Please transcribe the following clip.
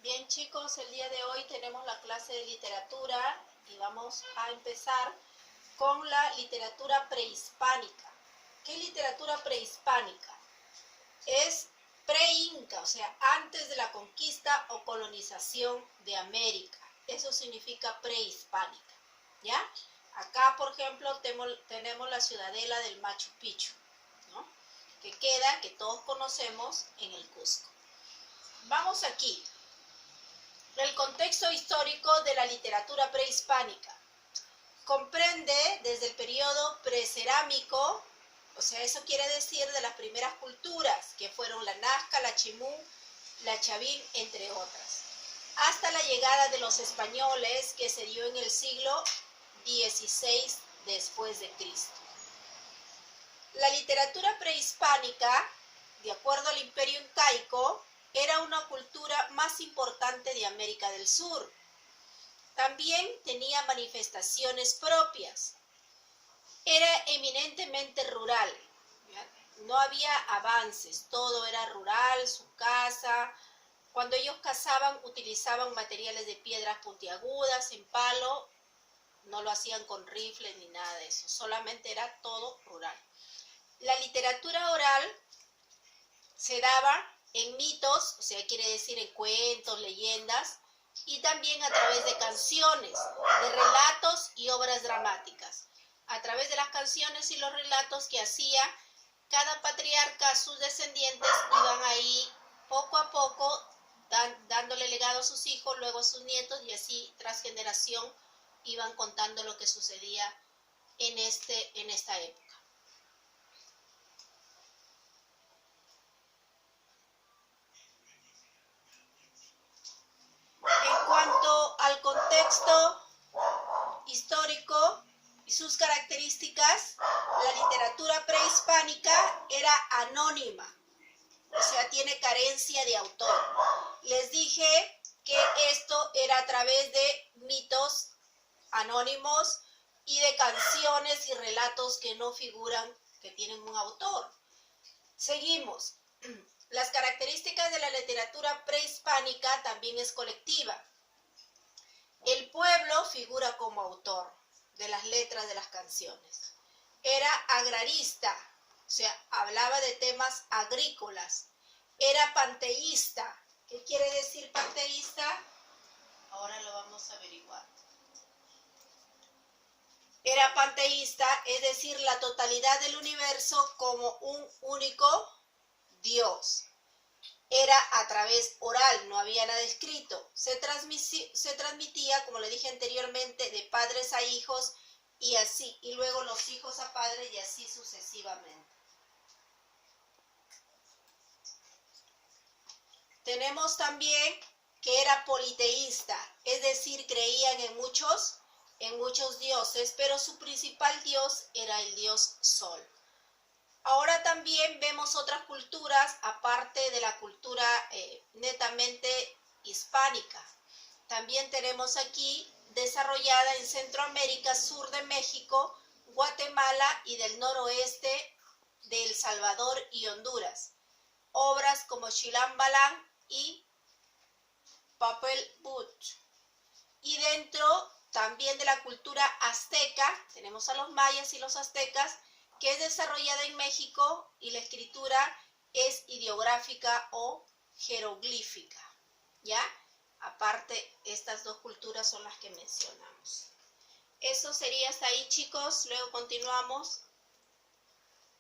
Bien chicos, el día de hoy tenemos la clase de literatura y vamos a empezar con la literatura prehispánica. ¿Qué literatura prehispánica? Es pre-inca, o sea, antes de la conquista o colonización de América. Eso significa prehispánica, ¿ya? Acá, por ejemplo, tenemos la ciudadela del Machu Picchu, ¿no? Que todos conocemos, en el Cusco. Vamos aquí. El contexto histórico de la literatura prehispánica comprende desde el periodo precerámico, o sea, eso quiere decir de las primeras culturas, que fueron la Nazca, la Chimú, la Chavín, entre otras, hasta la llegada de los españoles, que se dio en el siglo XVI después de Cristo. La literatura prehispánica, de acuerdo al Imperio Incaico, era una cultura más importante de América del Sur. También tenía manifestaciones propias. Era eminentemente rural. No había avances, todo era rural, su casa. Cuando ellos cazaban, utilizaban materiales de piedras puntiagudas, en palo. No lo hacían con rifles ni nada de eso, solamente era todo rural. La literatura oral se daba en mitos, o sea, quiere decir en cuentos, leyendas, y también a través de canciones, de relatos y obras dramáticas. A través de las canciones y los relatos que hacía cada patriarca, sus descendientes iban ahí poco a poco dándole legado a sus hijos, luego a sus nietos, y así tras generación iban contando lo que sucedía en esta época. En cuanto al contexto histórico y sus características, la literatura prehispánica era anónima, o sea, tiene carencia de autor. Les dije que esto era a través de mitos anónimos y de canciones y relatos que no figuran, que tienen un autor. Seguimos. Las características de la literatura prehispánica también es colectiva. El pueblo figura como autor de las letras de las canciones. Era agrarista, o sea, hablaba de temas agrícolas. Era panteísta. ¿Qué quiere decir panteísta? Ahora lo vamos a averiguar. Era panteísta, es decir, la totalidad del universo como un único Dios. Era a través oral, no había nada escrito. Se transmitía, como le dije anteriormente, de padres a hijos y así, y luego los hijos a padres y así sucesivamente. Tenemos también que era politeísta, es decir, creían en muchos dioses, pero su principal dios era el dios Sol. Ahora también vemos otras culturas, aparte de la cultura netamente hispánica. También tenemos aquí, desarrollada en Centroamérica, sur de México, Guatemala y del noroeste de El Salvador y Honduras. Obras como Chilam Balam y Popol Vuh. Y dentro también de la cultura azteca, tenemos a los mayas y los aztecas, que es desarrollada en México, y la escritura es ideográfica o jeroglífica, ¿ya? Aparte, estas dos culturas son las que mencionamos. Eso sería hasta ahí, chicos. Luego continuamos.